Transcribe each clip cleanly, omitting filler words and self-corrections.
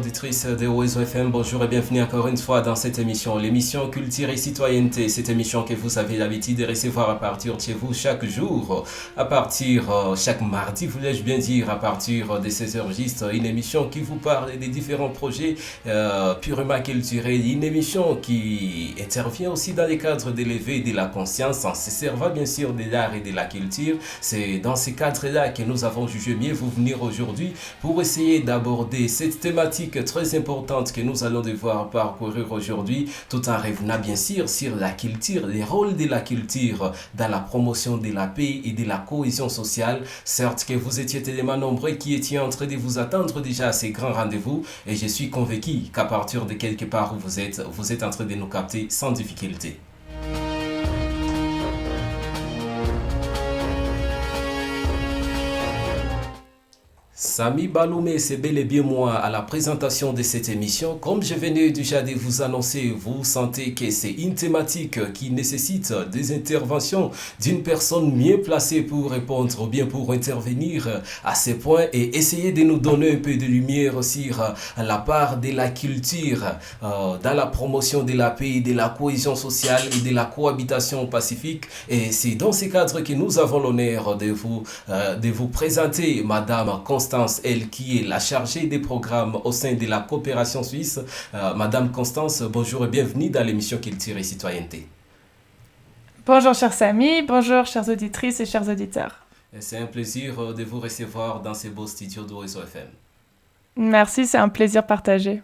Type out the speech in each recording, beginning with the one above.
auditrices de OESO FM, bonjour et bienvenue encore une fois dans cette émission, l'émission Culture et Citoyenneté. Cette émission que vous avez l'habitude de recevoir à partir de chez vous chaque jour, chaque mardi, voulais-je bien dire, à partir de 16h juste, une émission qui vous parle des différents projets purement culturels, une émission qui intervient aussi dans les cadres de l'éveil de la conscience, en se servant bien sûr de l'art et de la culture. C'est dans ces cadres-là que nous avons jugé mieux vous venir aujourd'hui pour essayer d'aborder cette thématique très importante que nous allons devoir parcourir aujourd'hui, tout en revenant bien sûr sur la culture, les rôles de la culture dans la promotion de la paix et de la cohésion sociale. Certes que vous étiez tellement nombreux qui étiez en train de vous attendre déjà à ces grands rendez-vous et je suis convaincu qu'à partir de quelque part où vous êtes en train de nous capter sans difficulté. Samy Baloumé, c'est bel et bien moi à la présentation de cette émission. Comme je venais déjà de vous annoncer, vous sentez que c'est une thématique qui nécessite des interventions d'une personne mieux placée pour répondre ou bien pour intervenir à ces points et essayer de nous donner un peu de lumière sur la part de la culture dans la promotion de la paix, de la cohésion sociale et de la cohabitation pacifique. Et c'est dans ce cadre que nous avons l'honneur de vous présenter Madame Constance, elle qui est la chargée des programmes au sein de la coopération suisse. Madame Constance, bonjour et bienvenue dans l'émission Culture et Citoyenneté. Bonjour cher Samy, bonjour chères auditrices et chers auditeurs. C'est un plaisir de vous recevoir dans ces beaux studios d'OESO FM. Merci, c'est un plaisir partagé.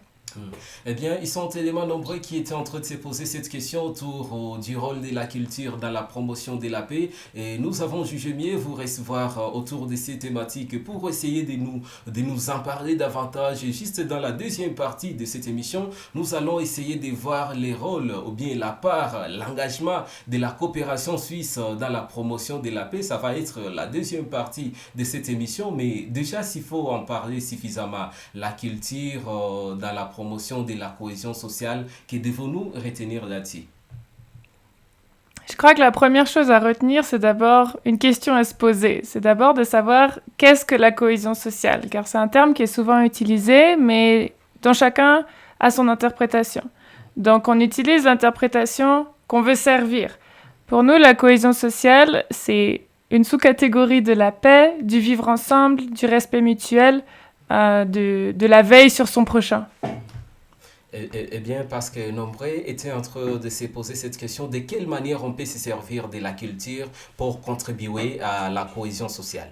Eh bien, ils sont tellement nombreux qui étaient en train de se poser cette question autour du rôle de la culture dans la promotion de la paix. Et nous avons jugé mieux vous recevoir autour de ces thématiques pour essayer de nous en parler davantage. Et juste dans la deuxième partie de cette émission, nous allons essayer de voir les rôles ou bien la part, l'engagement de la coopération suisse dans la promotion de la paix. Ça va être la deuxième partie de cette émission. Mais déjà, s'il faut en parler suffisamment, la culture dans la promotion de la cohésion sociale, que devons-nous retenir là-dessus? Je crois que la première chose à retenir, c'est d'abord une question à se poser. C'est d'abord de savoir qu'est-ce que la cohésion sociale, car c'est un terme qui est souvent utilisé, mais dont chacun a son interprétation. Donc on utilise l'interprétation qu'on veut servir. Pour nous, la cohésion sociale, c'est une sous-catégorie de la paix, du vivre ensemble, du respect mutuel, de la veille sur son prochain. Eh bien, parce que nombreux étaient en train de se poser cette question, de quelle manière on peut se servir de la culture pour contribuer à la cohésion sociale?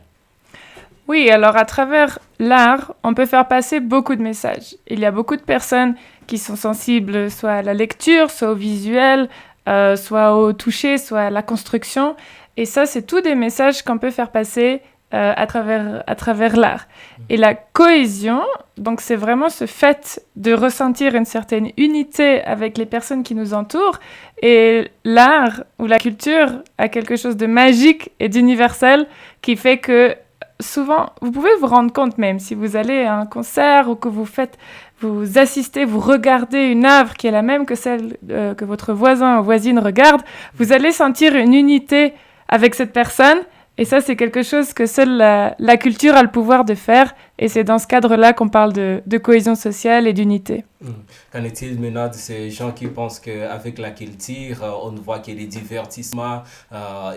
Oui, alors à travers l'art, on peut faire passer beaucoup de messages. Il y a beaucoup de personnes qui sont sensibles soit à la lecture, soit au visuel, soit au toucher, soit à la construction. Et ça, c'est tous des messages qu'on peut faire passer à travers l'art. Et la cohésion, donc c'est vraiment ce fait de ressentir une certaine unité avec les personnes qui nous entourent. Et l'art ou la culture a quelque chose de magique et d'universel qui fait que souvent, vous pouvez vous rendre compte même si vous allez à un concert ou que vous assistez, vous regardez une œuvre qui est la même que celle que votre voisin ou voisine regarde, vous allez sentir une unité avec cette personne. Et ça, c'est quelque chose que seule la culture a le pouvoir de faire. Et c'est dans ce cadre-là qu'on parle de cohésion sociale et d'unité. Qu'en est-il maintenant de ces gens qui pensent qu'avec la culture, on ne voit que les divertissements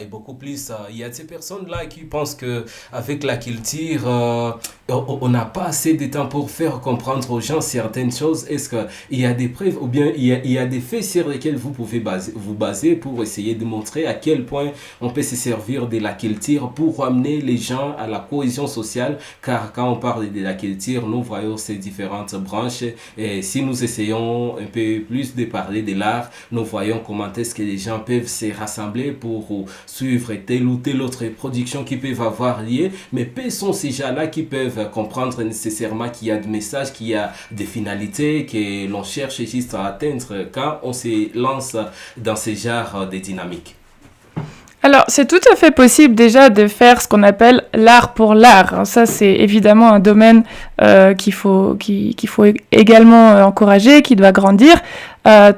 et beaucoup plus? Il y a ces personnes-là qui pensent qu'avec la culture, on n'a pas assez de temps pour faire comprendre aux gens certaines choses. Est-ce qu'il y a des preuves ou bien il y a des faits sur lesquels vous pouvez vous baser pour essayer de montrer à quel point on peut se servir de la culture pour amener les gens à la cohésion sociale? Car quand on parle de la culture, nous voyons ces différentes branches. Et si nous essayons un peu plus de parler de l'art, nous voyons comment est-ce que les gens peuvent se rassembler pour suivre telle ou telle autre production qu'ils peuvent avoir liée. Mais peu sont ces gens-là qui peuvent comprendre nécessairement qu'il y a des messages, qu'il y a des finalités que l'on cherche juste à atteindre quand on se lance dans ce genre de dynamique. Alors, c'est tout à fait possible déjà de faire ce qu'on appelle l'art pour l'art. Ça, c'est évidemment un domaine qu'il faut également encourager, qui doit grandir.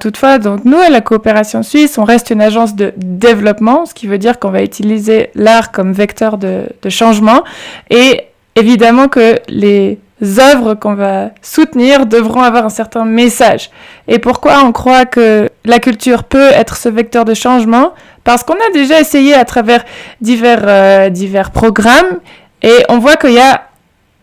Toutefois, donc nous, à la coopération suisse, on reste une agence de développement, ce qui veut dire qu'on va utiliser l'art comme vecteur de changement. Et évidemment que les œuvres qu'on va soutenir devront avoir un certain message. Et pourquoi on croit que la culture peut être ce vecteur de changement? Parce qu'on a déjà essayé à travers divers programmes et on voit qu'il y a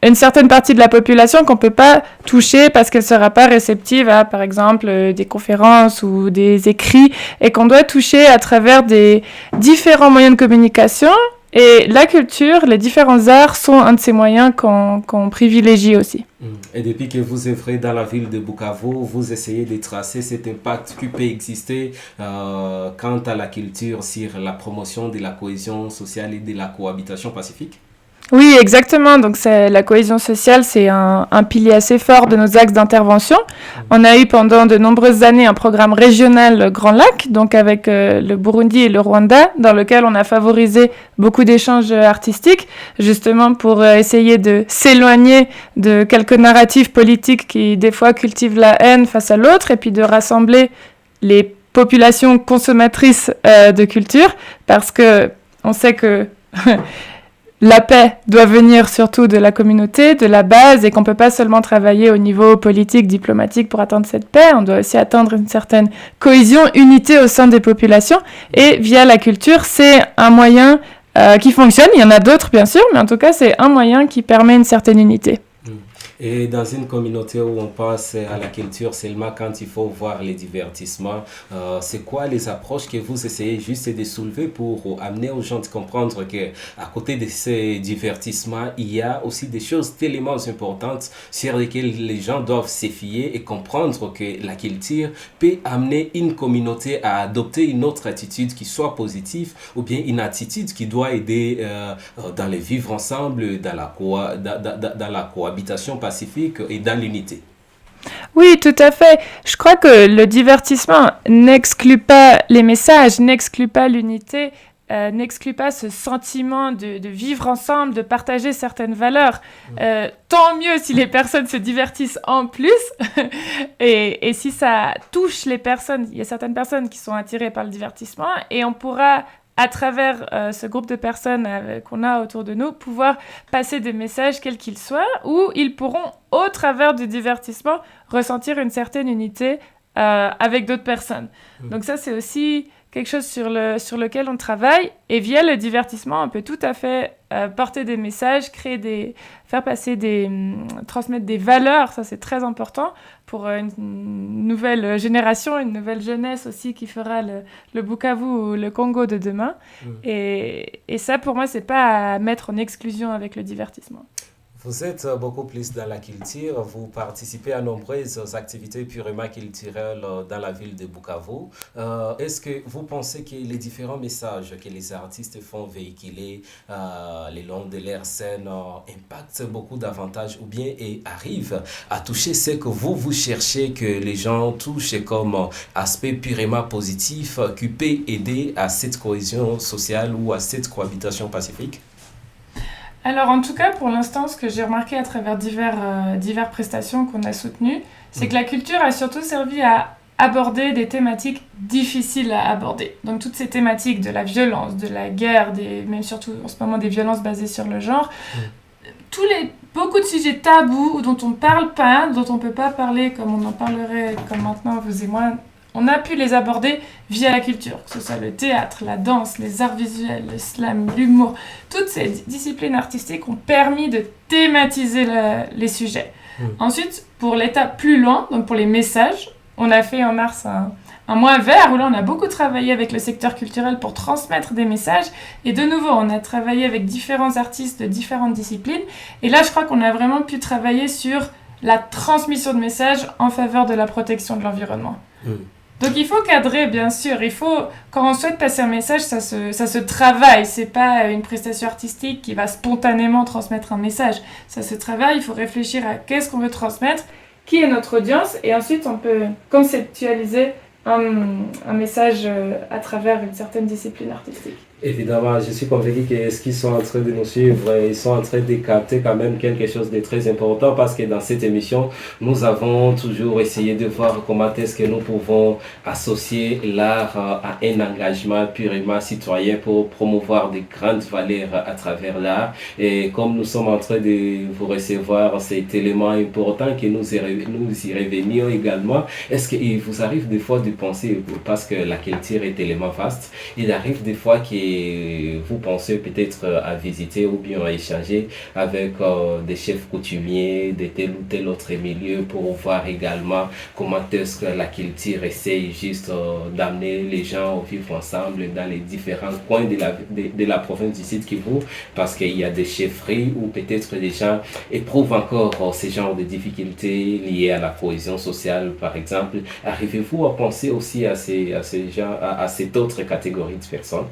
une certaine partie de la population qu'on ne peut pas toucher parce qu'elle ne sera pas réceptive à, par exemple, des conférences ou des écrits et qu'on doit toucher à travers des différents moyens de communication. Et la culture, les différents arts sont un de ces moyens qu'on privilégie aussi. Et depuis que vous œuvrez dans la ville de Bukavu, vous essayez de tracer cet impact qui peut exister quant à la culture sur la promotion de la cohésion sociale et de la cohabitation pacifique? Oui, exactement. Donc, la cohésion sociale, c'est un pilier assez fort de nos axes d'intervention. On a eu pendant de nombreuses années un programme régional Grand Lac, donc avec le Burundi et le Rwanda, dans lequel on a favorisé beaucoup d'échanges artistiques, justement pour essayer de s'éloigner de quelques narratifs politiques qui, des fois, cultivent la haine face à l'autre, et puis de rassembler les populations consommatrices de culture, parce que on sait que la paix doit venir surtout de la communauté, de la base, et qu'on ne peut pas seulement travailler au niveau politique, diplomatique pour atteindre cette paix. On doit aussi atteindre une certaine cohésion, unité au sein des populations. Et via la culture, c'est un moyen qui fonctionne. Il y en a d'autres, bien sûr, mais en tout cas, c'est un moyen qui permet une certaine unité. Et dans une communauté où on passe à la culture seulement quand il faut voir les divertissements, c'est quoi les approches que vous essayez juste de soulever pour amener aux gens de comprendre qu'à côté de ces divertissements, il y a aussi des choses tellement importantes sur lesquelles les gens doivent se fier et comprendre que la culture peut amener une communauté à adopter une autre attitude qui soit positive ou bien une attitude qui doit aider dans le vivre ensemble, dans la cohabitation pacifique et dans l'unité. Oui, tout à fait. Je crois que le divertissement n'exclut pas les messages, n'exclut pas l'unité, n'exclut pas ce sentiment de vivre ensemble, de partager certaines valeurs. Tant mieux si les personnes se divertissent en plus et si ça touche les personnes. Il y a certaines personnes qui sont attirées par le divertissement et on pourra, à travers ce groupe de personnes qu'on a autour de nous, pouvoir passer des messages quels qu'ils soient, où ils pourront, au travers du divertissement, ressentir une certaine unité avec d'autres personnes. Donc ça, c'est aussi quelque chose sur lequel on travaille. Et via le divertissement, on peut tout à fait porter des messages, transmettre des valeurs. Ça, c'est très important pour une nouvelle génération, une nouvelle jeunesse aussi qui fera le Bukavu ou le Congo de demain. Et ça, pour moi, c'est pas à mettre en exclusion avec le divertissement. Vous êtes beaucoup plus dans la culture, vous participez à nombreuses activités purement culturelles dans la ville de Bukavu. Est-ce que vous pensez que les différents messages que les artistes font véhiculer le long de leur scène impactent beaucoup davantage ou bien arrivent à toucher ce que vous cherchez que les gens touchent comme aspect purement positif qui peut aider à cette cohésion sociale ou à cette cohabitation pacifique? Alors, en tout cas, pour l'instant, ce que j'ai remarqué à travers diverses prestations qu'on a soutenues, c'est que la culture a surtout servi à aborder des thématiques difficiles à aborder. Donc, toutes ces thématiques de la violence, de la guerre, même surtout en ce moment des violences basées sur le genre, beaucoup de sujets tabous dont on ne parle pas, dont on ne peut pas parler comme on en parlerait comme maintenant, vous et moi. On a pu les aborder via la culture, que ce soit le théâtre, la danse, les arts visuels, le slam, l'humour. Toutes ces disciplines artistiques ont permis de thématiser les sujets. Ensuite, pour l'étape plus loin, donc pour les messages, on a fait en mars un mois vert où là on a beaucoup travaillé avec le secteur culturel pour transmettre des messages. Et de nouveau, on a travaillé avec différents artistes de différentes disciplines. Et là, je crois qu'on a vraiment pu travailler sur la transmission de messages en faveur de la protection de l'environnement. Donc il faut cadrer, bien sûr. Quand on souhaite passer un message, ça se travaille. C'est pas une prestation artistique qui va spontanément transmettre un message. Ça se travaille. Il faut réfléchir à qu'est-ce qu'on veut transmettre, qui est notre audience, et ensuite on peut conceptualiser un message à travers une certaine discipline artistique. Évidemment, je suis convaincu que ce qu'ils sont en train de nous suivre, ils sont en train de capter quand même quelque chose de très important parce que dans cette émission, nous avons toujours essayé de voir comment est-ce que nous pouvons associer l'art à un engagement purement citoyen pour promouvoir de grandes valeurs à travers l'art. Et comme nous sommes en train de vous recevoir cet élément important que nous y revenir également, est-ce qu'il vous arrive des fois de penser, parce que la culture est tellement vaste, il arrive des fois que vous pensez peut-être à visiter ou bien à échanger avec des chefs coutumiers de tel ou tel autre milieu pour voir également comment est-ce que la culture essaye juste d'amener les gens à vivre ensemble dans les différents coins de la province du Sud Kivu, parce qu'il y a des chefferies où peut-être les gens éprouvent encore ce genre de difficultés liées à la cohésion sociale, par exemple. Arrivez-vous à penser aussi à ces gens, à cette autre catégorie de personnes?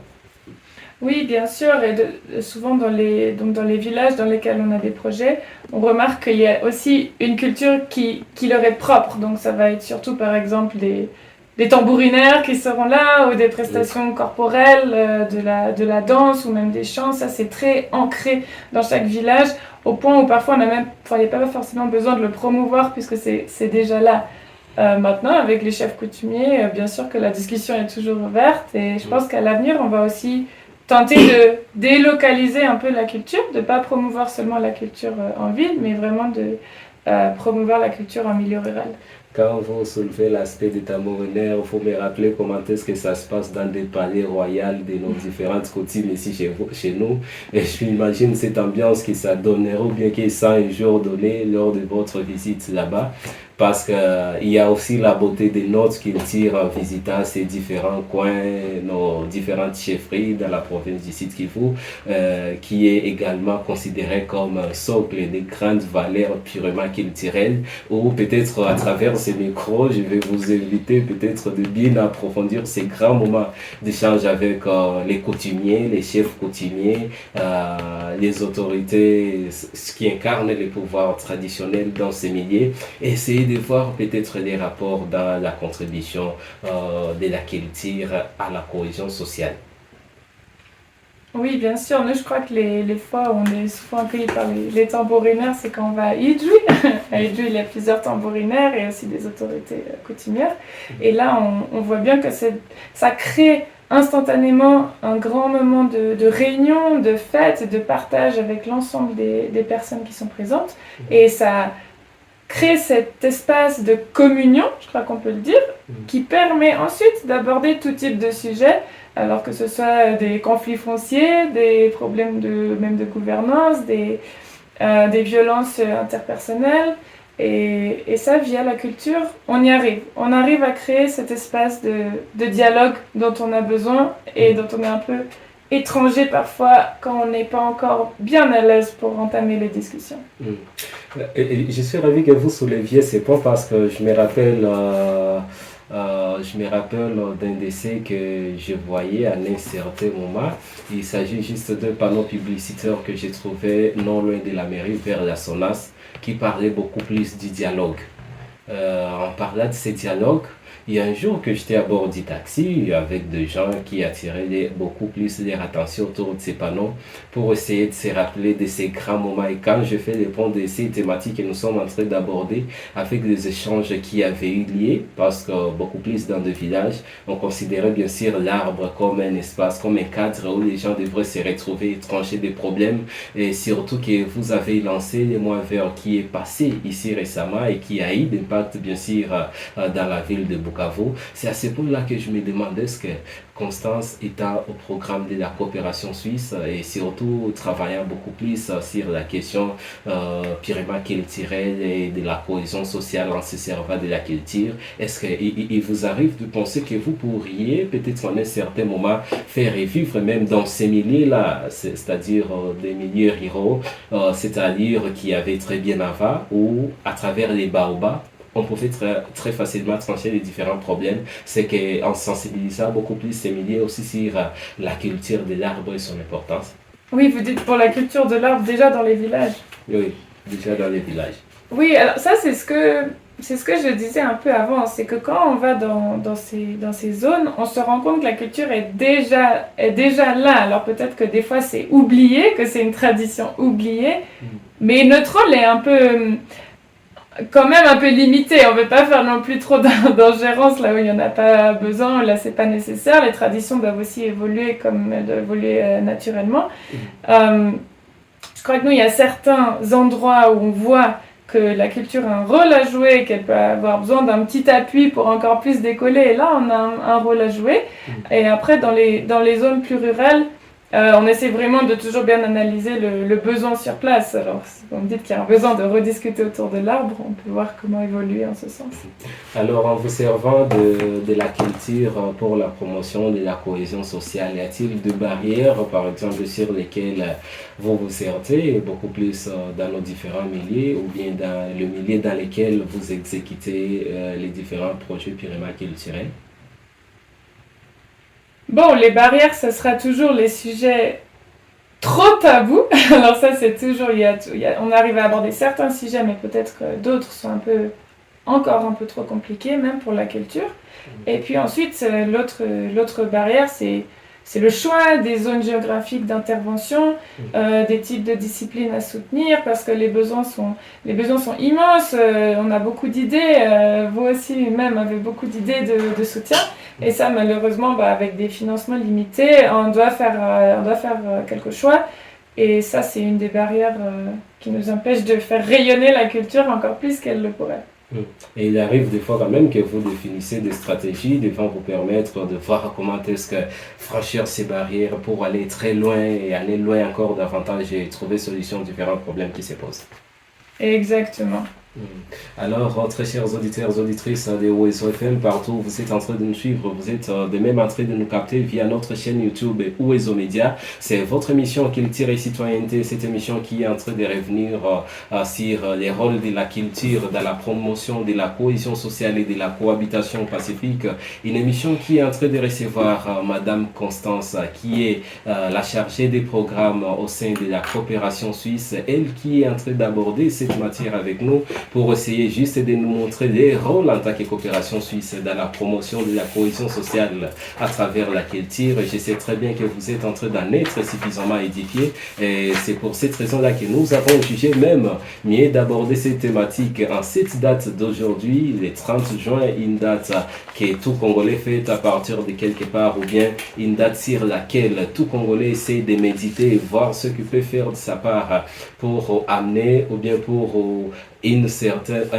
Oui, bien sûr, et souvent dans les villages dans lesquels on a des projets, on remarque qu'il y a aussi une culture qui leur est propre. Donc ça va être surtout par exemple des tambourinaires qui seront là, ou des prestations corporelles, de la danse ou même des chants. Ça c'est très ancré dans chaque village, au point où parfois il n'y a pas forcément besoin de le promouvoir puisque c'est déjà là. Maintenant, avec les chefs coutumiers, bien sûr que la discussion est toujours ouverte et je pense qu'à l'avenir, on va aussi tenter de délocaliser un peu la culture, de ne pas promouvoir seulement la culture en ville, mais vraiment de promouvoir la culture en milieu rural. Quand vous soulevez l'aspect des tambourinaires, il faut me rappeler comment est-ce que ça se passe dans des palais royaux de nos différentes coutumes ici chez nous. Et je m'imagine cette ambiance que ça donnerait ou bien que ça un jour donné lors de votre visite là-bas. Parce qu'il y a aussi la beauté des notes qu'ils tirent en visitant ces différents coins, nos différentes chefferies dans la province du Sud Kivu, qui est également considéré comme un socle de grandes valeurs purement culturelles, ou peut-être à travers ces micros, je vais vous inviter peut-être de bien approfondir ces grands moments d'échange avec les coutumiers, les chefs coutumiers, les autorités qui incarnent les pouvoirs traditionnels dans ces milieux, et essayer de voir peut-être des rapports dans la contribution de la culture à la cohésion sociale. Oui, bien sûr. Nous, je crois que les fois où on est souvent accueillis par les tambourinaires, c'est quand on va à Idjoui. À Idjoui, il y a plusieurs tambourinaires et aussi des autorités coutumières. Et là, on voit bien que ça crée instantanément un grand moment de réunion, de fête, de partage avec l'ensemble des personnes qui sont présentes. Et ça crée cet espace de communion, je crois qu'on peut le dire, qui permet ensuite d'aborder tout type de sujets, alors que ce soit des conflits fonciers, des problèmes même de gouvernance, des violences interpersonnelles. Et ça, via la culture, on y arrive. On arrive à créer cet espace de dialogue dont on a besoin et dont on est un peu étranger parfois quand on n'est pas encore bien à l'aise pour entamer les discussions. Et je suis ravi que vous souleviez ces points parce que je me rappelle d'un décès que je voyais à un certain moment. Il s'agit juste d'un panneau publicitaire que j'ai trouvé non loin de la mairie vers la SONAS qui parlait beaucoup plus du dialogue. En parlant de ce dialogue, il y a un jour que j'étais à bord du taxi avec des gens qui attiraient beaucoup plus leur attention autour de ces panneaux pour essayer de se rappeler de ces grands moments. Et quand je fais les points de ces thématiques que nous sommes en train d'aborder avec des échanges qui avaient eu lieu, parce que beaucoup plus dans des villages, on considérait bien sûr l'arbre comme un espace, comme un cadre où les gens devraient se retrouver et trancher des problèmes. Et surtout que vous avez lancé le mois vert qui est passé ici récemment et qui a eu d'impact bien sûr dans la ville de Bukavu. C'est à ce point-là que je me demandais est-ce que Constance étant au programme de la coopération suisse et surtout travaillant beaucoup plus sur la question purement culturelle et de la cohésion sociale en se servant de la culture, est-ce qu'il vous arrive de penser que vous pourriez peut-être en un certain moment faire revivre même dans ces milieux-là, c'est-à-dire des milieux ruraux, c'est-à-dire qui avaient très bien avant ou à travers les baobabs, on pouvait très facilement trancher les différents problèmes. C'est qu'en sensibilisant beaucoup plus ces milieux aussi sur la culture de l'arbre et son importance. Oui, vous dites pour la culture de l'arbre déjà dans les villages. Oui, déjà dans les villages. Oui, alors ça c'est ce que c'est ce que je disais un peu avant, c'est que quand on va dans ces zones, on se rend compte que la culture est déjà là. Alors peut-être que des fois c'est oublié, que c'est une tradition oubliée, mais notre rôle est un peu, quand même un peu limité. On ne veut pas faire non plus trop d'ingérence là où il n'y en a pas besoin, là c'est pas nécessaire. Les traditions doivent aussi évoluer comme elles doivent évoluer naturellement. Je crois que nous, il y a certains endroits où on voit que la culture a un rôle à jouer, qu'elle peut avoir besoin d'un petit appui pour encore plus décoller. Et là, on a un rôle à jouer. Et après, dans les zones plus rurales, on essaie vraiment de toujours bien analyser le besoin sur place. Alors, si vous me dites qu'il y a un besoin de rediscuter autour de l'arbre, on peut voir comment évoluer en ce sens. Alors, en vous servant de la culture pour la promotion de la cohésion sociale, y a-t-il de barrières, par exemple, sur lesquelles vous vous servez, beaucoup plus dans nos différents milieux ou bien dans le milieu dans lequel vous exécutez les différents projets permaculturels? Bon, les barrières, ce sera toujours les sujets trop tabous. Alors ça, c'est toujours, on arrive à aborder certains sujets, mais peut-être que d'autres sont encore un peu trop compliqués, même pour la culture. Et puis ensuite, l'autre barrière, c'est le choix des zones géographiques d'intervention, des types de disciplines à soutenir, parce que les besoins sont immenses. On a beaucoup d'idées. Vous aussi, même, avez beaucoup d'idées de soutien. Et ça, malheureusement, avec des financements limités, on doit faire quelques choix. Et ça, c'est une des barrières qui nous empêche de faire rayonner la culture encore plus qu'elle le pourrait. Et il arrive des fois quand même que vous définissez des stratégies devant vous permettre de voir comment est-ce que franchir ces barrières pour aller très loin et aller loin encore davantage et trouver solution aux différents problèmes qui se posent. Exactement. Alors, très chers auditeurs, auditrices de OSO FM, partout où vous êtes en train de nous suivre, vous êtes de même en train de nous capter via notre chaîne YouTube OSO Média. C'est votre émission Culture et Citoyenneté, cette émission qui est en train de revenir sur les rôles de la culture dans la promotion de la cohésion sociale et de la cohabitation pacifique. Une émission qui est en train de recevoir Madame Constance, qui est la chargée des programmes au sein de la coopération suisse, elle qui est en train d'aborder cette matière avec nous, pour essayer juste de nous montrer les rôles en tant que coopération suisse dans la promotion de la cohésion sociale à travers la culture. Je sais très bien que vous êtes en train d'en être suffisamment édifié et c'est pour cette raison-là que nous avons jugé même mieux d'aborder cette thématique en cette date d'aujourd'hui, le 30 juin, une date que tout Congolais fête à partir de quelque part ou bien une date sur laquelle tout Congolais essaie de méditer et voir ce qu'il peut faire de sa part pour amener ou bien pour un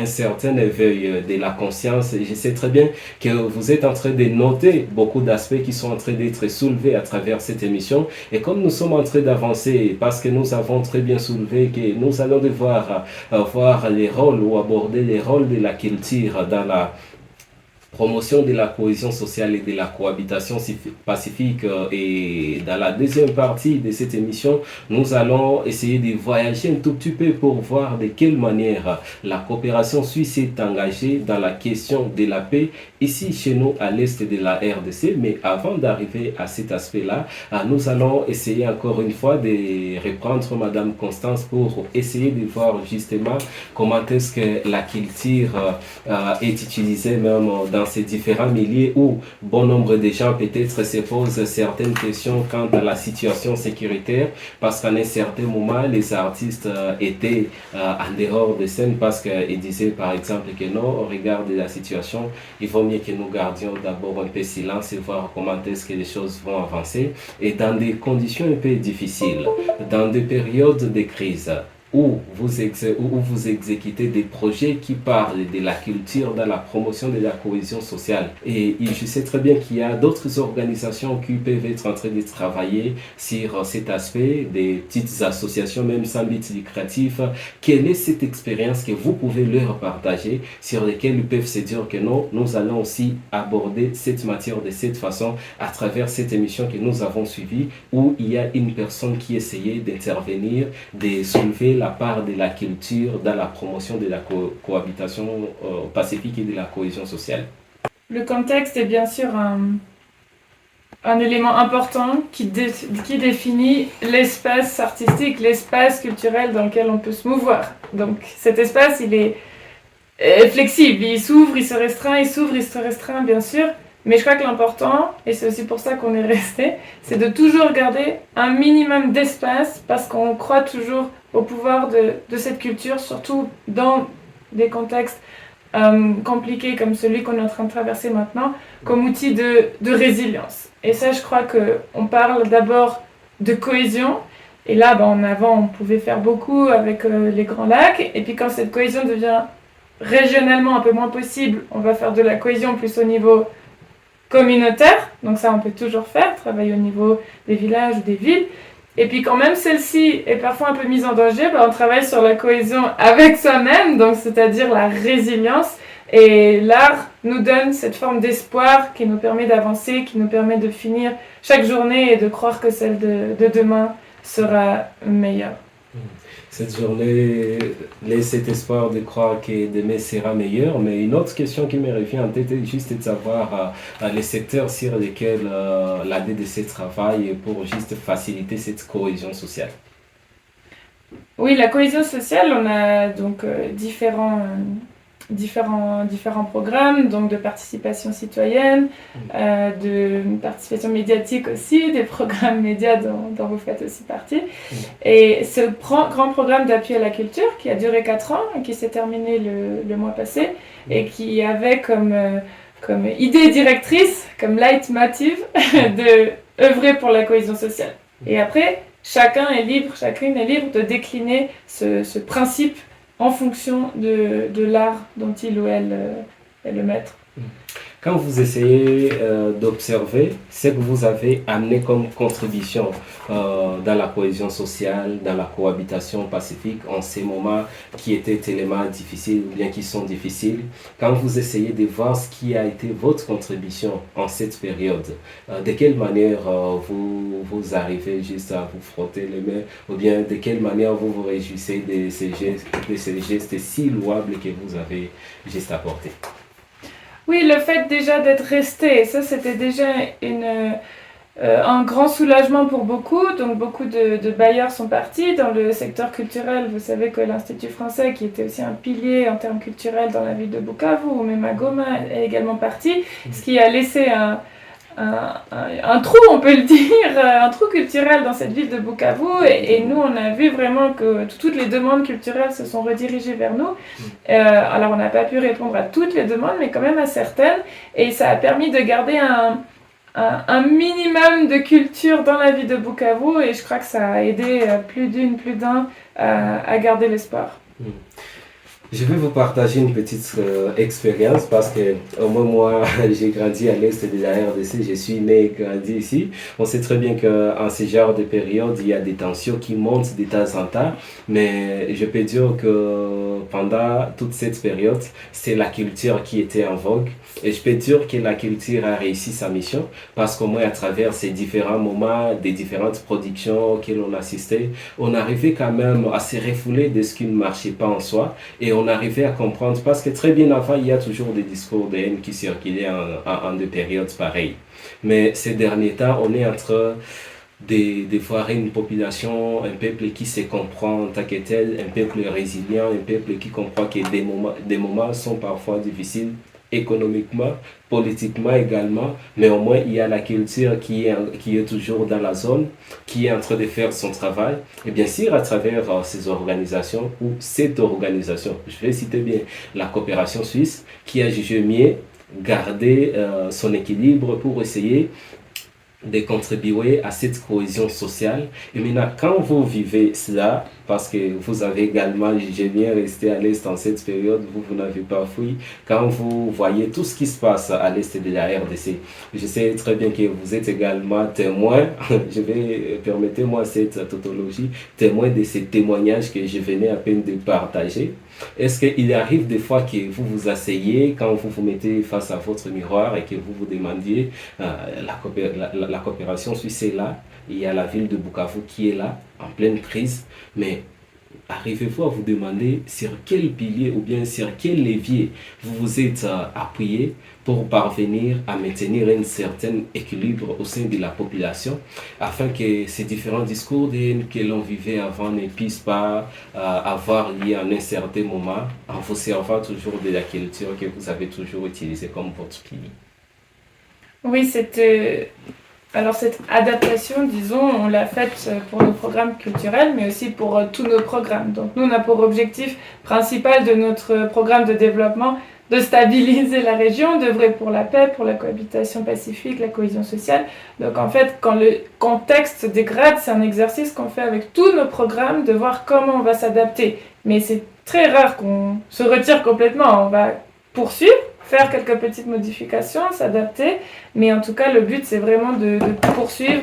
certain éveil de la conscience. Et je sais très bien que vous êtes en train de noter beaucoup d'aspects qui sont en train d'être soulevés à travers cette émission. Et comme nous sommes en train d'avancer, parce que nous avons très bien soulevé que nous allons devoir voir les rôles ou aborder les rôles de la culture dans la promotion de la cohésion sociale et de la cohabitation pacifique. Et dans la deuxième partie de cette émission, nous allons essayer de voyager un tout petit peu pour voir de quelle manière la coopération suisse est engagée dans la question de la paix ici chez nous à l'est de la RDC. Mais avant d'arriver à cet aspect-là, nous allons essayer encore une fois de reprendre Madame Constance pour essayer de voir justement comment est-ce que la culture est utilisée même dans ces différents milieux où bon nombre de gens peut-être se posent certaines questions quant à la situation sécuritaire, parce qu'à un certain moment les artistes étaient en dehors de scène parce qu'ils disaient par exemple que non, au regard de la situation, il vaut mieux que nous gardions d'abord un peu silence et voir comment est-ce que les choses vont avancer, et dans des conditions un peu difficiles, dans des périodes de crise, où vous exécutez des projets qui parlent de la culture dans la promotion de la cohésion sociale. Et je sais très bien qu'il y a d'autres organisations qui peuvent être en train de travailler sur cet aspect, des petites associations même sans but lucratif. Quelle est cette expérience que vous pouvez leur partager, sur lesquelles ils peuvent se dire que non, nous allons aussi aborder cette matière de cette façon à travers cette émission que nous avons suivie, où il y a une personne qui essayait d'intervenir, de soulever la part de la culture dans la promotion de la cohabitation pacifique et de la cohésion sociale. Le contexte est bien sûr un élément important qui définit l'espace artistique, l'espace culturel dans lequel on peut se mouvoir. Donc cet espace, il est flexible. Il s'ouvre, il se restreint, il s'ouvre, il se restreint, bien sûr. Mais je crois que l'important, et c'est aussi pour ça qu'on est resté, c'est de toujours garder un minimum d'espace parce qu'on croit toujours au pouvoir de cette culture, surtout dans des contextes compliqués comme celui qu'on est en train de traverser maintenant, comme outil de résilience. Et ça, je crois qu'on parle d'abord de cohésion. Et là, en avant, on pouvait faire beaucoup avec les Grands Lacs. Et puis quand cette cohésion devient régionalement un peu moins possible, on va faire de la cohésion plus au niveau communautaire, donc ça on peut toujours faire, travailler au niveau des villages ou des villes. Et puis quand même celle-ci est parfois un peu mise en danger, on travaille sur la cohésion avec soi-même, donc c'est-à-dire la résilience. Et l'art nous donne cette forme d'espoir qui nous permet d'avancer, qui nous permet de finir chaque journée et de croire que celle de demain sera meilleure. Cette journée laisse cet espoir de croire que demain sera meilleur, mais une autre question qui me revient en tête est juste de savoir les secteurs sur lesquels l'ADDC travaille pour juste faciliter cette cohésion sociale. Oui, la cohésion sociale, on a donc différents programmes, donc de participation citoyenne, de participation médiatique aussi, des programmes médias dont vous faites aussi partie. Et ce grand programme d'appui à la culture qui a duré 4 ans et qui s'est terminé le mois passé et qui avait comme idée directrice, comme leitmotiv, de œuvrer pour la cohésion sociale. Et après, chacune est libre de décliner ce principe en fonction de l'art dont il ou elle est le maître. Quand vous essayez d'observer ce que vous avez amené comme contribution dans la cohésion sociale, dans la cohabitation pacifique, en ces moments qui étaient tellement difficiles ou bien qui sont difficiles, quand vous essayez de voir ce qui a été votre contribution en cette période, de quelle manière vous arrivez juste à vous frotter les mains ou bien de quelle manière vous vous réjouissez de ces gestes si louables que vous avez juste apportés? Oui, le fait déjà d'être resté, ça c'était déjà un grand soulagement pour beaucoup. Donc beaucoup de bailleurs sont partis dans le secteur culturel. Vous savez que l'Institut français, qui était aussi un pilier en termes culturels dans la ville de Bukavu, ou même à Goma, est également parti, ce qui a laissé un trou, on peut le dire, un trou culturel dans cette ville de Bukavu. Et nous, on a vu vraiment que toutes les demandes culturelles se sont redirigées vers nous. Alors, on n'a pas pu répondre à toutes les demandes, mais quand même à certaines. Et ça a permis de garder un minimum de culture dans la ville de Bukavu. Et je crois que ça a aidé plus d'un à garder l'espoir. Je vais vous partager une petite expérience parce que au moins moi j'ai grandi à l'est de la RDC, je suis né et grandi ici. On sait très bien qu'en ce genre de période il y a des tensions qui montent de temps en temps, mais je peux dire que pendant toute cette période c'est la culture qui était en vogue et je peux dire que la culture a réussi sa mission parce qu'au moins à travers ces différents moments, des différentes productions auxquelles on assistait, on arrivait quand même à se refouler de ce qui ne marchait pas en soi et on arrivait à comprendre, parce que très bien avant, il y a toujours des discours de haine qui circulaient en des périodes pareilles. Mais ces derniers temps, on est en train de voir une population, un peuple qui se comprend en tant que tel, un peuple résilient, un peuple qui comprend que des moments sont parfois difficiles économiquement, politiquement également, mais au moins il y a la culture qui est toujours dans la zone, qui est en train de faire son travail, et bien sûr à travers ces organisations, ou cette organisation, je vais citer bien la coopération suisse, qui a jugé mieux garder son équilibre pour essayer de contribuer à cette cohésion sociale. Et maintenant, quand vous vivez cela, parce que vous avez également, j'ai bien resté à l'Est en cette période, vous n'avez pas fui, quand vous voyez tout ce qui se passe à l'Est de la RDC, je sais très bien que vous êtes également témoin, permettez-moi cette tautologie, témoin de ces témoignages que je venais à peine de partager. Est-ce qu'il arrive des fois que vous vous asseyez, quand vous vous mettez face à votre miroir et que vous vous demandiez, la coopération suisse est là, il y a la ville de Bukavu qui est là, en pleine crise, mais arrivez-vous à vous demander sur quel pilier ou bien sur quel levier vous vous êtes appuyé pour parvenir à maintenir un certain équilibre au sein de la population afin que ces différents discours de haine que l'on vivait avant ne puissent pas avoir lieu en un certain moment en vous servant toujours de la culture que vous avez toujours utilisée comme votre pilier? Oui, alors cette adaptation, disons, on l'a faite pour nos programmes culturels, mais aussi pour tous nos programmes. Donc nous, on a pour objectif principal de notre programme de développement de stabiliser la région, d'œuvrer pour la paix, pour la cohabitation pacifique, la cohésion sociale. Donc en fait, quand le contexte dégrade, c'est un exercice qu'on fait avec tous nos programmes, de voir comment on va s'adapter. Mais c'est très rare qu'on se retire complètement, on va poursuivre, faire quelques petites modifications, s'adapter, mais en tout cas le but c'est vraiment de poursuivre,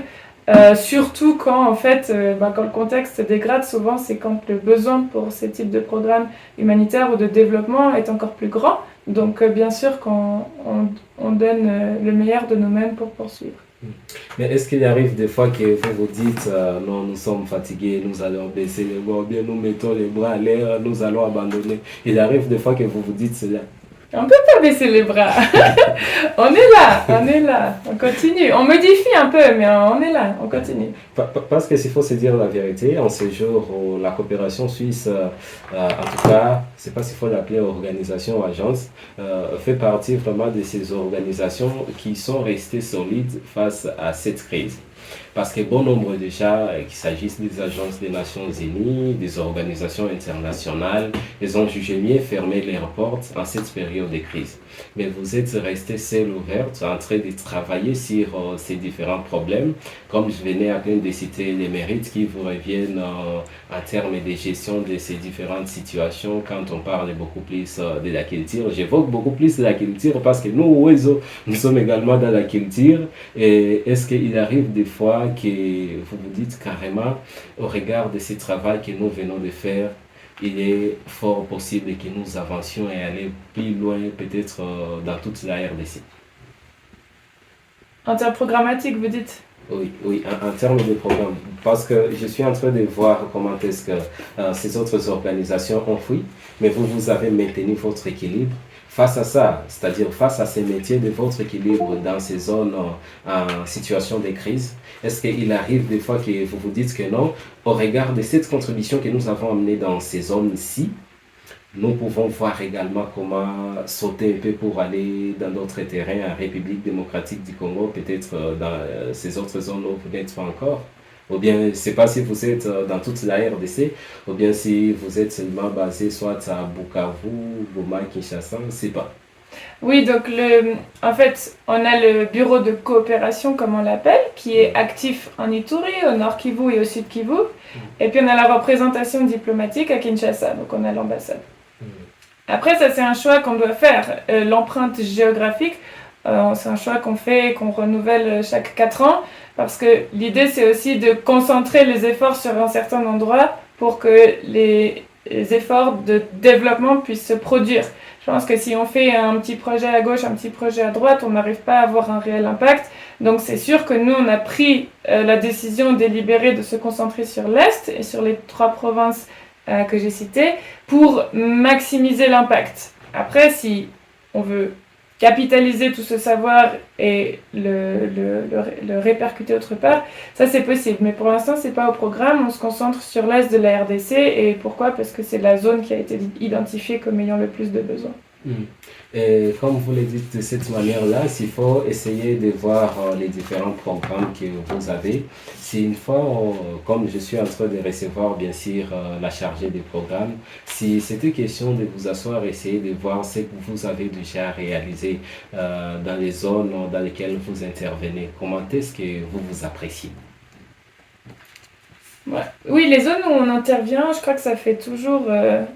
surtout quand en fait quand le contexte se dégrade, souvent c'est quand le besoin pour ces types de programmes humanitaires ou de développement est encore plus grand, donc bien sûr qu'on donne le meilleur de nous-mêmes pour poursuivre. Mais est-ce qu'il arrive des fois que vous vous dites non, nous sommes fatigués, nous allons baisser les bras, ou bien nous mettons les bras à l'air, nous allons abandonner? Il arrive des fois que vous vous dites cela. On peut pas baisser les bras. On est là, on continue. On modifie un peu, mais on est là, on continue. Parce que s'il faut se dire la vérité, en ces jours où la coopération suisse, en tout cas, c'est pas s'il faut l'appeler organisation ou agence, fait partie vraiment de ces organisations qui sont restées solides face à cette crise. Parce que bon nombre déjà, qu'il s'agisse des agences des Nations Unies, des organisations internationales, ils ont jugé mieux fermer leurs portes en cette période de crise. Mais vous êtes resté seul ouverte en train de travailler sur ces différents problèmes. Comme je venais à peine de citer les mérites qui vous reviennent en termes de gestion de ces différentes situations quand on parle beaucoup plus de la culture. J'évoque beaucoup plus de la culture parce que nous, au Oizo, nous sommes également dans la culture. Et est-ce qu'il arrive des fois que vous vous dites carrément, au regard de ce travail que nous venons de faire, il est fort possible que nous avancions et aller plus loin, peut-être dans toute la RDC? En termes programmatiques, vous dites? Oui, en termes de programme. Parce que je suis en train de voir comment est-ce que ces autres organisations ont fui, mais vous avez maintenu votre équilibre. Face à ça, c'est-à-dire face à ces métiers de votre équilibre dans ces zones en situation de crise, est-ce qu'il arrive des fois que vous vous dites que non, au regard de cette contribution que nous avons amenée dans ces zones-ci, nous pouvons voir également comment sauter un peu pour aller dans d'autres terrains en République démocratique du Congo, peut-être dans ces autres zones où vous n'êtes pas encore? Ou bien, je ne sais pas si vous êtes dans toute la RDC, ou bien si vous êtes seulement basé soit à Bukavu, Goma, Kinshasa, je ne sais pas. Oui, donc en fait, on a le bureau de coopération, comme on l'appelle, qui est actif en Ituri, au nord Kivu et au sud Kivu. Et puis on a la représentation diplomatique à Kinshasa, donc on a l'ambassade. Après, ça c'est un choix qu'on doit faire. L'empreinte géographique, c'est un choix qu'on fait et qu'on renouvelle chaque 4 ans, parce que l'idée c'est aussi de concentrer les efforts sur un certain endroit pour que les efforts de développement puissent se produire. Je pense que si on fait un petit projet à gauche, un petit projet à droite, on n'arrive pas à avoir un réel impact. Donc c'est sûr que nous, on a pris la décision délibérée de se concentrer sur l'Est et sur les 3 provinces que j'ai citées pour maximiser l'impact. Après, si on veut capitaliser tout ce savoir et le répercuter autre part, ça c'est possible. Mais pour l'instant, c'est pas au programme. On se concentre sur l'Est de la RDC. Et pourquoi? Parce que c'est la zone qui a été identifiée comme ayant le plus de besoins. Et comme vous le dites de cette manière-là, s'il faut essayer de voir les différents programmes que vous avez. Si une fois, comme je suis en train de recevoir bien sûr la chargée des programmes, si c'était question de vous asseoir, essayer de voir ce que vous avez déjà réalisé dans les zones dans lesquelles vous intervenez, comment est-ce que vous vous appréciez? Ouais. Oui, les zones où on intervient, je crois que ça fait toujours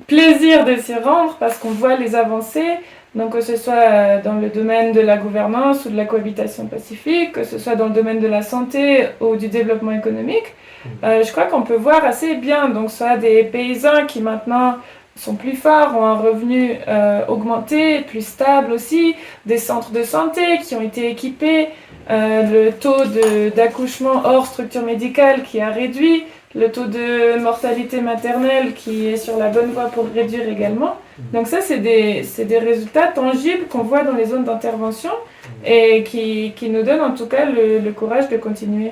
plaisir de s'y rendre parce qu'on voit les avancées. Donc que ce soit dans le domaine de la gouvernance ou de la cohabitation pacifique, que ce soit dans le domaine de la santé ou du développement économique, je crois qu'on peut voir assez bien. Donc soit des paysans qui maintenant sont plus forts, ont un revenu augmenté, plus stable aussi, des centres de santé qui ont été équipés, le taux d'accouchement hors structure médicale qui a réduit. le taux de mortalité maternelle qui est sur la bonne voie pour réduire également. Donc ça, c'est des résultats tangibles qu'on voit dans les zones d'intervention et qui nous donnent en tout cas le courage de continuer.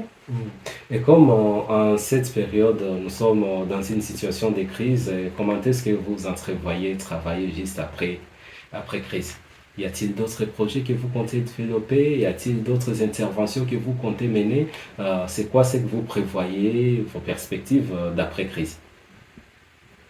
Et comme en cette période, nous sommes dans une situation de crise, comment est-ce que vous entrevoyez travailler juste après crise? Y a-t-il d'autres projets que vous comptez développer? Y a-t-il d'autres interventions que vous comptez mener? C'est quoi ce que vous prévoyez, vos perspectives d'après-crise?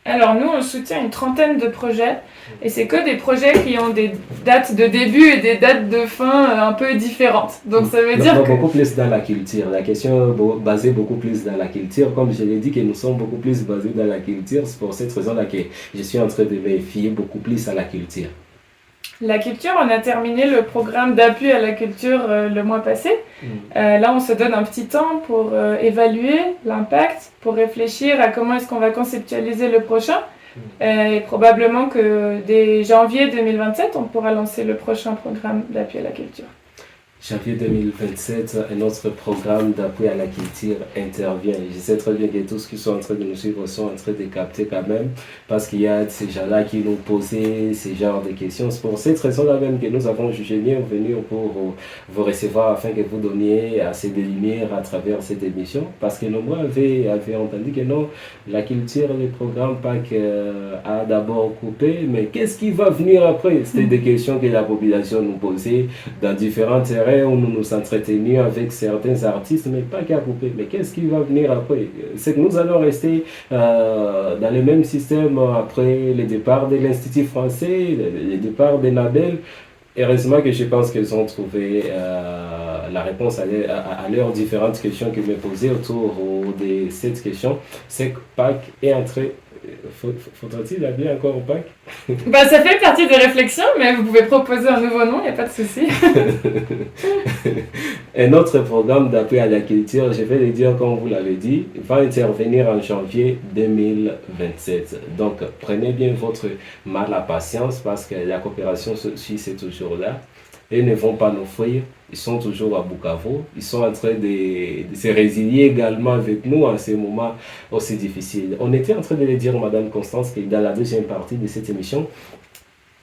Alors nous, on soutient une trentaine de projets et c'est que des projets qui ont des dates de début et des dates de fin un peu différentes. Donc ça veut dire que... Beaucoup plus dans la culture. La question est basée beaucoup plus dans la culture. Comme je l'ai dit, que nous sommes beaucoup plus basés dans la culture. C'est pour cette raison-là que je suis en train de me fier beaucoup plus à la culture. La culture, on a terminé le programme d'appui à la culture le mois passé. Là, on se donne un petit temps pour évaluer l'impact, pour réfléchir à comment est-ce qu'on va conceptualiser le prochain. Et probablement que dès janvier 2027, on pourra lancer le prochain programme d'appui à la culture. Janvier 2027, un autre programme d'appui à la culture intervient. Je sais très bien que tous qui sont en train de nous suivre sont en train de capter quand même, parce qu'il y a ces gens-là qui nous posaient ces genres de questions. C'est pour cette raison-là même que nous avons jugé mieux venir pour vous recevoir afin que vous donniez assez de lumière à travers cette émission. Parce que nombreux avaient entendu que non, la culture, le programme PAC a d'abord coupé, mais qu'est-ce qui va venir après? C'était des questions que la population nous posait dans différents terrains où nous nous entretenions avec certains artistes, mais pas qu'à couper. Mais qu'est-ce qui va venir après? C'est que nous allons rester dans le même système après le départ de l'Institut français, le départ de Nabel. Heureusement que je pense qu'ils ont trouvé la réponse à leurs différentes questions qu'ils me posaient autour de cette question. C'est que Pâques est entré. Faudra-t-il habiller encore au Pâques? Bah, ça fait partie des réflexions, mais vous pouvez proposer un nouveau nom, il n'y a pas de souci. Un autre programme d'appui à la culture, je vais le dire comme vous l'avez dit, va intervenir en janvier 2027. Donc, prenez bien votre mal à patience parce que la coopération suisse est toujours là. Ils ne vont pas nous fuir. Ils sont toujours à Bukavu. Ils sont en train de se résilier également avec nous en ces moments aussi difficiles. On était en train de le dire, Madame Constance, que dans la deuxième partie de cette émission,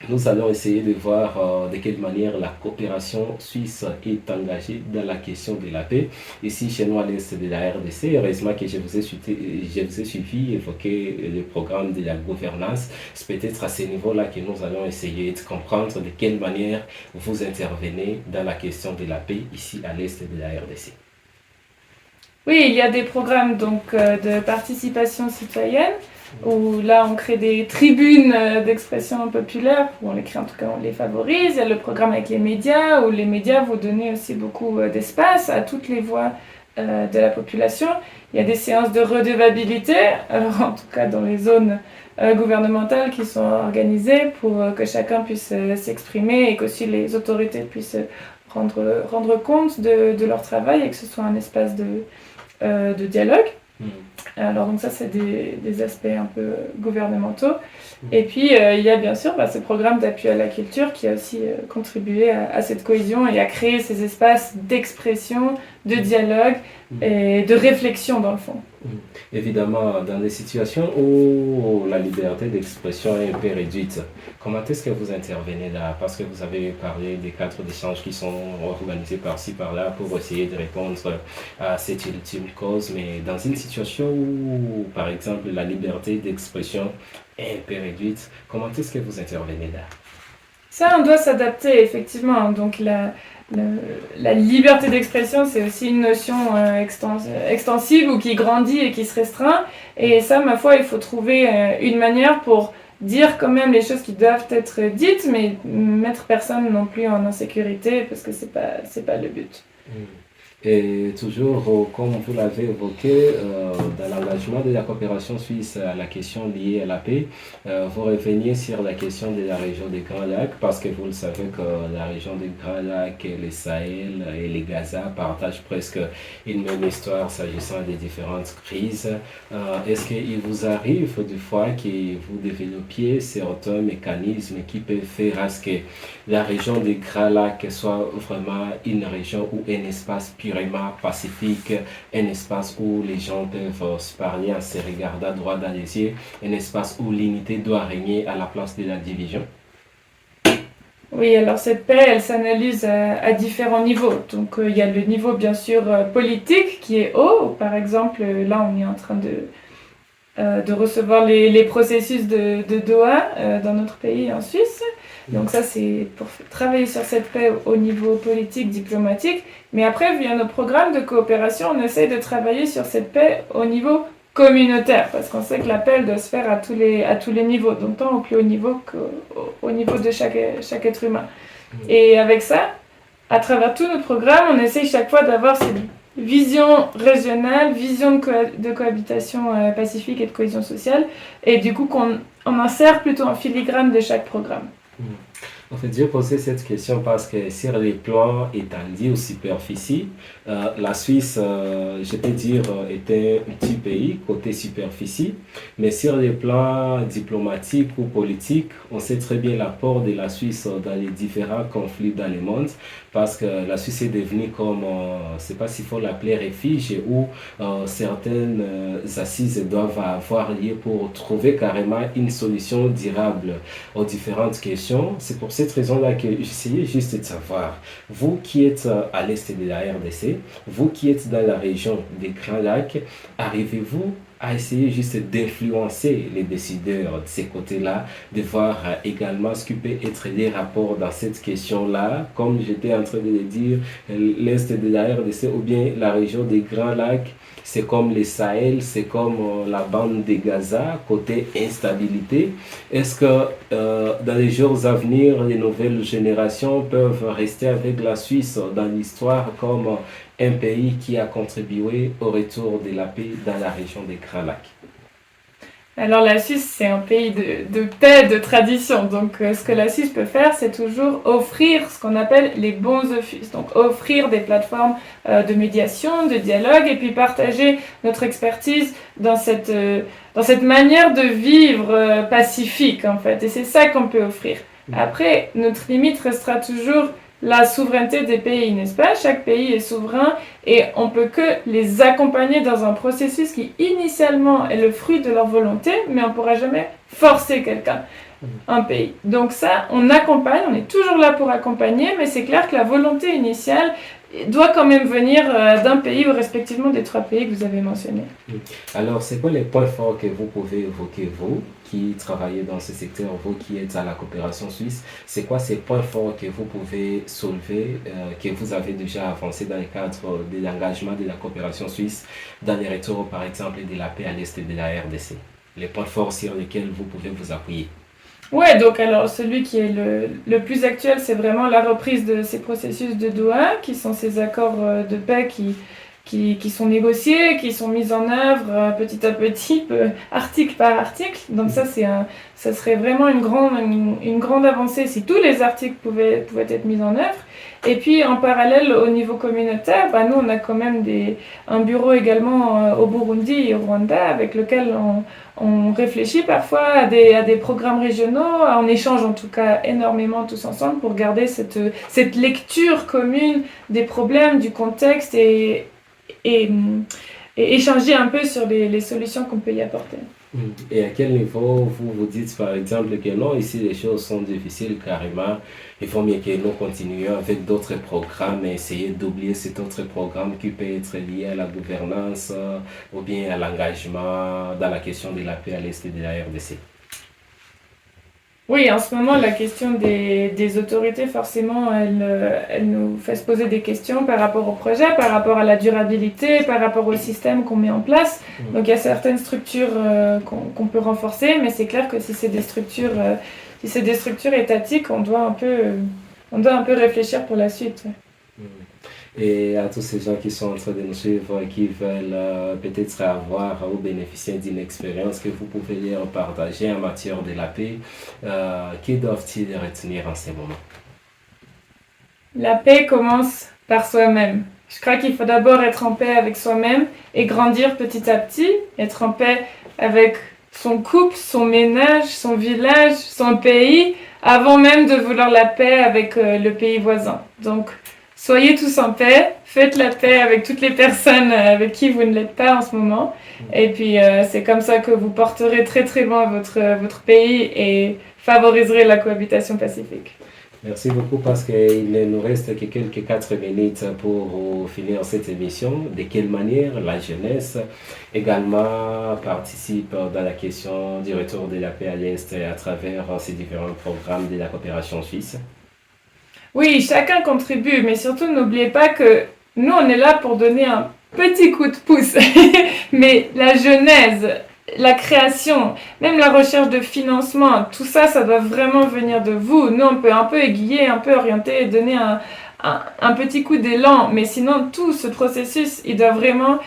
nous allons essayer de voir de quelle manière la coopération suisse est engagée dans la question de la paix. Ici, chez nous, à l'est de la RDC, heureusement que je vous ai suivi évoquer le programme de la gouvernance. C'est peut-être à ce niveau-là que nous allons essayer de comprendre de quelle manière vous intervenez dans la question de la paix ici à l'est de la RDC. Oui, il y a des programmes donc, de participation citoyenne où là on crée des tribunes d'expression populaire, où on les crée en tout cas, on les favorise. Il y a le programme avec les médias où les médias vont donner aussi beaucoup d'espace à toutes les voix de la population. Il y a des séances de redevabilité, alors en tout cas dans les zones gouvernementales qui sont organisées pour que chacun puisse s'exprimer et qu'aussi les autorités puissent rendre compte de leur travail et que ce soit un espace de dialogue. Alors donc ça c'est des aspects un peu gouvernementaux. Et puis il y a bien sûr ce programme d'appui à la culture qui a aussi contribué à cette cohésion et à créer ces espaces d'expression, de dialogue et de réflexion dans le fond. Évidemment, dans des situations où la liberté d'expression est un peu réduite, comment est-ce que vous intervenez là? Parce que vous avez parlé des cadres d'échange qui sont organisés par-ci, par-là pour essayer de répondre à cette ultime cause. Mais dans une situation où, par exemple, la liberté d'expression est un peu réduite, comment est-ce que vous intervenez là? Ça, on doit s'adapter, effectivement. Donc, la liberté d'expression, c'est aussi une notion extensive ou qui grandit et qui se restreint. Et ça, ma foi, il faut trouver une manière pour dire quand même les choses qui doivent être dites, mais mettre personne non plus en insécurité, parce que c'est pas le but. Et toujours, comme vous l'avez évoqué, dans l'engagement de la coopération suisse à la question liée à la paix, vous reveniez sur la question de la région des Grands Lacs, parce que vous le savez que la région des Grands Lacs, le Sahel et les Gaza partagent presque une même histoire s'agissant des différentes crises. Est-ce qu'il vous arrive des fois que vous développiez certains mécanismes qui peuvent faire à ce que la région des Grands Lacs soit vraiment une région ou un espace pur purement pacifique, un espace où les gens peuvent se parler en se regardant droit dans les yeux, un espace où l'unité doit régner à la place de la division? Oui, alors cette paix, elle s'analyse à différents niveaux. Donc il y a le niveau bien sûr politique qui est haut. Par exemple, là on est en train de recevoir les processus de Doha dans notre pays en Suisse. Donc ça c'est pour travailler sur cette paix au niveau politique, diplomatique. Mais après, via nos programmes de coopération, on essaye de travailler sur cette paix au niveau communautaire, parce qu'on sait que l'appel doit se faire à tous les niveaux, donc tant au plus haut niveau qu'au niveau de chaque être humain. Et avec ça, à travers tous nos programmes, on essaye chaque fois d'avoir cette vision régionale, vision de cohabitation pacifique et de cohésion sociale, et du coup qu'on insère plutôt en filigrane de chaque programme. En fait, j'ai posé cette question parce que sur les plans étendus ou superficie, la Suisse, je peux dire, est un petit pays côté superficie, mais sur les plans diplomatiques ou politiques, on sait très bien l'apport de la Suisse dans les différents conflits dans le monde, parce que la Suisse est devenue comme, je ne sais pas s'il faut l'appeler refuge, où certaines assises doivent avoir lieu pour trouver carrément une solution durable aux différentes questions. C'est pour cette raison-là que j'essayais juste de savoir, vous qui êtes à l'est de la RDC, vous qui êtes dans la région des Grands Lacs, arrivez-vous à essayer juste d'influencer les décideurs de ces côtés-là, de voir également ce qui peut être des rapports dans cette question-là, comme j'étais en train de le dire, l'est de la RDC ou bien la région des Grands Lacs, c'est comme le Sahel, c'est comme la bande de Gaza, côté instabilité. Est-ce que dans les jours à venir, les nouvelles générations peuvent rester avec la Suisse dans l'histoire comme un pays qui a contribué au retour de la paix dans la région des Grands Lacs? Alors la Suisse, c'est un pays de paix, de tradition. Donc ce que la Suisse peut faire, c'est toujours offrir ce qu'on appelle les bons offices. Donc offrir des plateformes de médiation, de dialogue, et puis partager notre expertise dans cette manière de vivre pacifique, en fait. Et c'est ça qu'on peut offrir. Après, notre limite restera toujours la souveraineté des pays, n'est-ce pas? Chaque pays est souverain et on peut que les accompagner dans un processus qui initialement est le fruit de leur volonté, mais on ne pourra jamais forcer quelqu'un, un pays. Donc ça, on accompagne, on est toujours là pour accompagner, mais c'est clair que la volonté initiale doit quand même venir d'un pays ou respectivement des 3 pays que vous avez mentionnés. Alors, c'est quoi les points forts que vous pouvez évoquer, vous qui travaillez dans ce secteur, vous qui êtes à la coopération suisse? C'est quoi ces points forts que vous pouvez soulever, que vous avez déjà avancé dans le cadre de l'engagement de la coopération suisse dans les retours, par exemple, de la paix à l'est de la RDC? Les points forts sur lesquels vous pouvez vous appuyer? Ouais, donc alors celui qui est le plus actuel, c'est vraiment la reprise de ces processus de Doha, qui sont ces accords de paix qui sont négociés, qui sont mis en œuvre petit à petit, article par article. Donc ça serait vraiment une grande avancée si tous les articles pouvaient être mis en œuvre. Et puis en parallèle, au niveau communautaire, nous on a quand même un bureau également au Burundi et au Rwanda avec lequel on réfléchit parfois à des programmes régionaux, on échange en tout cas énormément tous ensemble pour garder cette lecture commune des problèmes, du contexte et échanger un peu sur les solutions qu'on peut y apporter. Et à quel niveau vous vous dites par exemple que non, ici les choses sont difficiles carrément, il faut mieux que nous continuions avec d'autres programmes et essayer d'oublier cet autre programme qui peut être lié à la gouvernance ou bien à l'engagement dans la question de la paix à l'est de la RDC? Oui, en ce moment, la question des autorités, forcément, elle nous fait se poser des questions par rapport au projet, par rapport à la durabilité, par rapport au système qu'on met en place. Donc, il y a certaines structures qu'on peut renforcer, mais c'est clair que si c'est des structures étatiques, on doit un peu réfléchir pour la suite. Ouais. Et à tous ces gens qui sont en train de nous suivre et qui veulent peut-être avoir ou bénéficier d'une expérience que vous pouvez leur partager en matière de la paix, que doivent-ils retenir en ce moment? La paix commence par soi-même. Je crois qu'il faut d'abord être en paix avec soi-même et grandir petit à petit, être en paix avec son couple, son ménage, son village, son pays, avant même de vouloir la paix avec le pays voisin. Donc, soyez tous en paix, faites la paix avec toutes les personnes avec qui vous ne l'êtes pas en ce moment. Et puis, c'est comme ça que vous porterez très très loin votre pays et favoriserez la cohabitation pacifique. Merci beaucoup parce qu'il ne nous reste que quelques 4 minutes pour finir cette émission. De quelle manière la jeunesse également participe dans la question du retour de la paix à l'Est à travers ces différents programmes de la coopération suisse? Oui, chacun contribue, mais surtout n'oubliez pas que nous, on est là pour donner un petit coup de pouce. Mais la genèse, la création, même la recherche de financement, tout ça, ça doit vraiment venir de vous. Nous, on peut un peu aiguiller, un peu orienter et donner un petit coup d'élan. Mais sinon, tout ce processus, il doit vraiment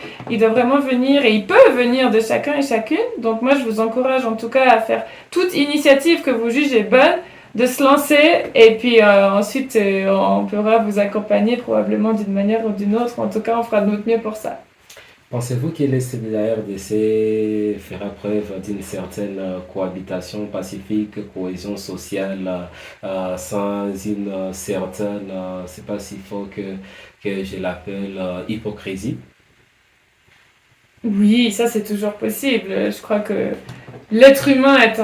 venir et il peut venir de chacun et chacune. Donc moi, je vous encourage en tout cas à faire toute initiative que vous jugez bonne, de se lancer et puis ensuite on pourra vous accompagner probablement d'une manière ou d'une autre. En tout cas, on fera de notre mieux pour ça. Pensez-vous que l'Est de la RDC fera preuve d'une certaine cohabitation pacifique, cohésion sociale, sans une certaine, je ne sais pas s'il faut que je l'appelle hypocrisie? Oui, ça c'est toujours possible. Je crois que l'être humain est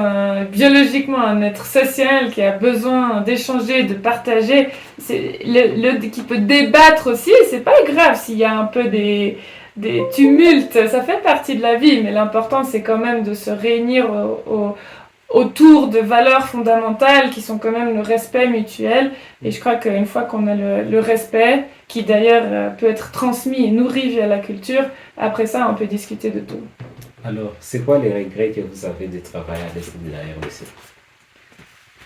biologiquement un être social qui a besoin d'échanger, de partager, qui peut débattre aussi. C'est pas grave s'il y a un peu des tumultes, ça fait partie de la vie, mais l'important c'est quand même de se réunir autour de valeurs fondamentales qui sont quand même le respect mutuel. Et je crois qu'une fois qu'on a le respect, qui d'ailleurs peut être transmis et nourri via la culture, après ça on peut discuter de tout. Alors, c'est quoi les regrets que vous avez de travailler à l'Est de la RDC?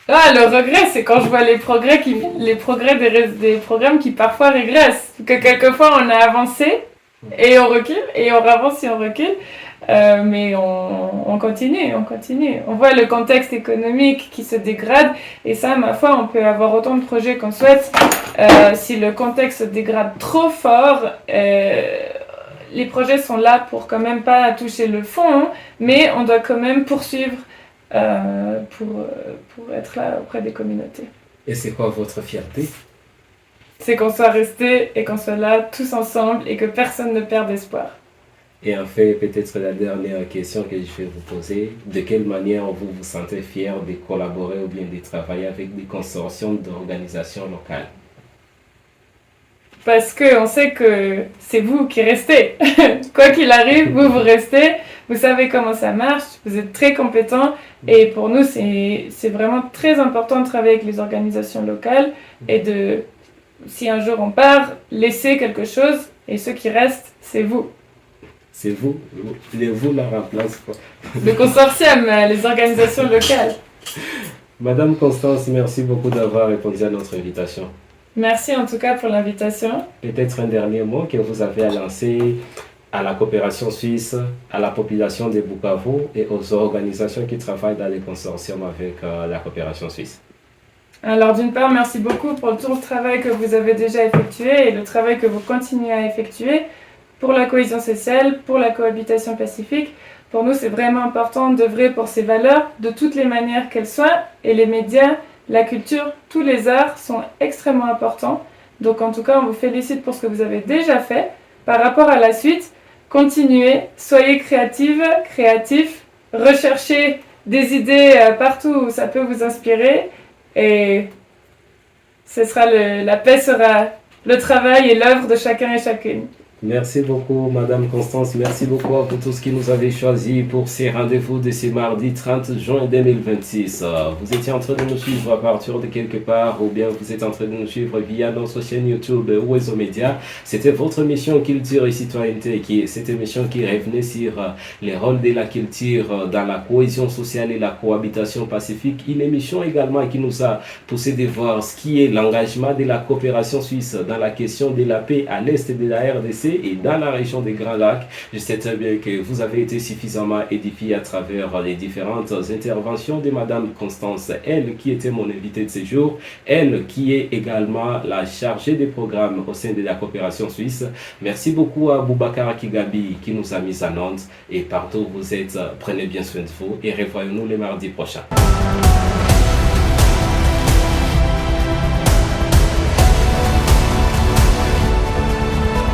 Ah, le regret, c'est quand je vois les progrès des programmes qui parfois régressent. Que quelquefois on a avancé et on recule, et on avance et on recule. Mais on continue. On voit le contexte économique qui se dégrade, et ça, ma foi, on peut avoir autant de projets qu'on souhaite. Si le contexte se dégrade trop fort, les projets sont là pour quand même pas toucher le fond, mais on doit quand même poursuivre pour être là auprès des communautés. Et c'est quoi votre fierté? C'est qu'on soit restés et qu'on soit là tous ensemble et que personne ne perde espoir. Et en fait, peut-être la dernière question que je vais vous poser, de quelle manière vous vous sentez fier de collaborer ou bien de travailler avec des consortiums d'organisations locales? Parce qu'on sait que c'est vous qui restez. Quoi qu'il arrive, vous restez, vous savez comment ça marche, vous êtes très compétents, et pour nous, c'est vraiment très important de travailler avec les organisations locales et si un jour on part, laisser quelque chose, et ceux qui restent, c'est vous. C'est vous la remplace quoi. Le consortium, les organisations locales. Madame Constance, merci beaucoup d'avoir répondu à notre invitation. Merci en tout cas pour l'invitation. Peut-être un dernier mot que vous avez à lancer à la coopération suisse, à la population de Bukavu et aux organisations qui travaillent dans les consortiums avec la coopération suisse. Alors d'une part, merci beaucoup pour tout le travail que vous avez déjà effectué et le travail que vous continuez à effectuer pour la cohésion sociale, pour la cohabitation pacifique. Pour nous, c'est vraiment important d'œuvrer pour ces valeurs de toutes les manières qu'elles soient, et les médias, la culture, tous les arts sont extrêmement importants. Donc en tout cas, on vous félicite pour ce que vous avez déjà fait. Par rapport à la suite, continuez, soyez créatifs, recherchez des idées partout où ça peut vous inspirer, et la paix sera le travail et l'œuvre de chacun et chacune. Merci beaucoup, Madame Constance. Merci beaucoup à vous tous qui nous avez choisis pour ces rendez-vous de ce mardi 30 juin 2026. Vous étiez en train de nous suivre à partir de quelque part, ou bien vous êtes en train de nous suivre via notre chaîne YouTube ou Réseau Média. C'était votre émission Culture et Citoyenneté, cette émission qui revenait sur les rôles de la culture dans la cohésion sociale et la cohabitation pacifique. Une émission également qui nous a poussé de voir ce qui est l'engagement de la coopération suisse dans la question de la paix à l'est de la RDC et dans la région des Grands Lacs. Je sais très bien que vous avez été suffisamment édifiés à travers les différentes interventions de Madame Constance, elle qui était mon invitée de ce jour, elle qui est également la chargée des programmes au sein de la coopération suisse. Merci beaucoup à Boubacar Kigabi qui nous a mis en onde, et partout où vous êtes, prenez bien soin de vous et revoyons-nous le mardi prochain.